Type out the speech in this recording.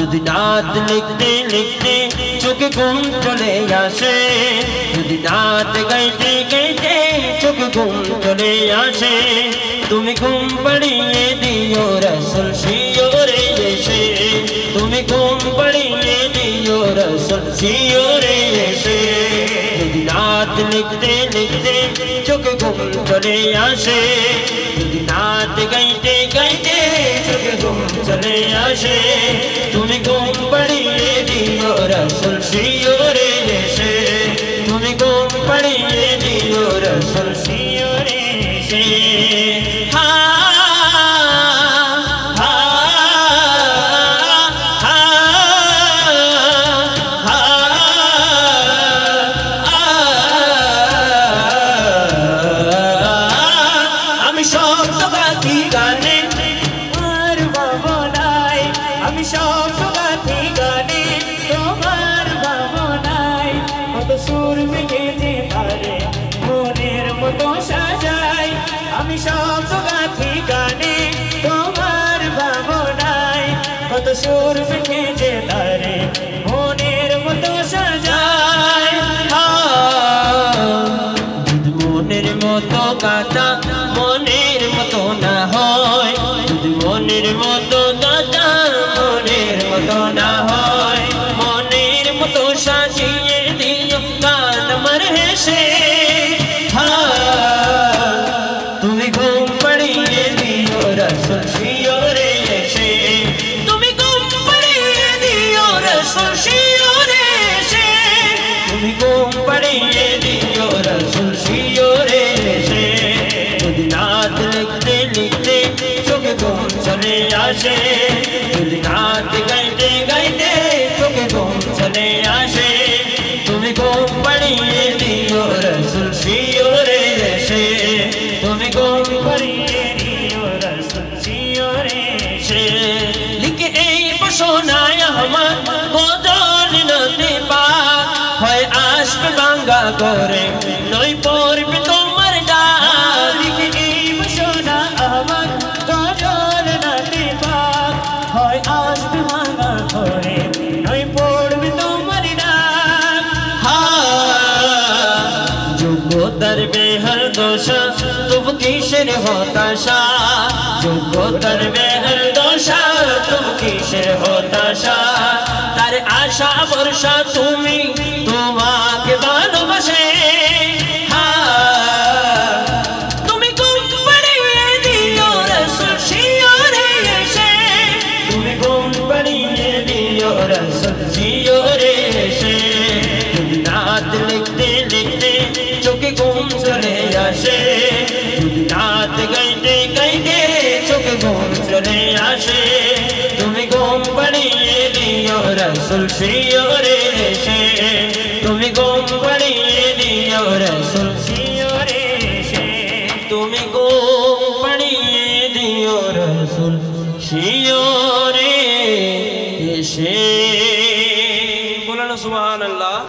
যদি নাত লিখতে লিখতে চোখে ঘুম চলে আসে, যদি নাত গাইতে গাইতে চোখে ঘুম চলে আসে, তুমি ঘুম পাড়িয়ে দিও রাসূল শিওরে এসে, তুমি ঘুম পাড়িয়ে দিও রাসূল শিওরে এসে। যদি নাত লিখতে লিখতে চোখে ঘুম চলে আসে, যদি নাত গাইতে গাইতে চোখে ঘুম চলে আসে, তুমি ঘুম পাড়িয়ে দিও রাসূল শিওরে এসে, তুমি ঘুম পাড়িয়ে দিও রাসূল শিওরে এসে। আমি শব্দ গাথি গানে তোমার ভাবনায়, আমি শব্দ গাথি গানে তোমার ভাবনায়, কত সুর মেঘেছে তারে মনের মতো সাজাই, আমি শব্দ গাথি গানে তোমার ভাবনায়, কত সুর মেঘেছে তারে মনের মতো সাজাই। যদি মনের মতো কাটা মনের মতো না হয়, যদি মনের মতো কাটা মনের মতো না হয়, মনের মতো সাজিয়ে দিও গান আমার হেসে। তুমি ঘুম পাড়িয়ে দিও রাসূল শিওরে এসে, তুমি ঘুম পাড়িয়ে দিও রাসূল শিওরে এসে, তুমি ঘুম পাড়িয়ে দিও রাসূল শিওরে এসে। যদি নাত লিখতে লিখতে চোখে ঘুম চলে আসে, যদি নাত গাইতে গাইতে চোখে ঘুম চলে আসে, তুমি ঘুম পাড়িয়ে দিও রাসূল শিওরে এসে, তুমি ঘুম পাড়িয়ে দিও রাসূল শিওরে এসে। লিখে এই বাসনায় আমার গজল নদী পার হয় আসবে ভাঙ্গা করে, নই পড়বে তোমার ডাক, লিখে এই বাসনা আমার গজল নদী পার হয় আসবে ভাঙ্গা করে, নই পড়বে তোমার ডাক। যোগ্যতার বেহাল দশা তবু কিসের হতাশা, যোগ্যতার বেহাল দশা তবু কিসের হতাশা, তার আশা ভরসা তুমি তোমাকে ভালোবাসে। তুমি ঘুম পাড়িয়ে দিও রাসূল শিওরে এসে, তুমি ঘুম পাড়িয়ে দিও রাসূল শিওরে এসে। যদি নাত লিখতে লিখতে চোখে ঘুম চলে আসে, যদি নাত গাইতে গাইতে চোখে ঘুম চলে আসে, তুমি ঘুম পাড়িয়ে দিও রাসূল শিওরে এসে, তুমি ঘুম পাড়িয়ে দিও রাসূল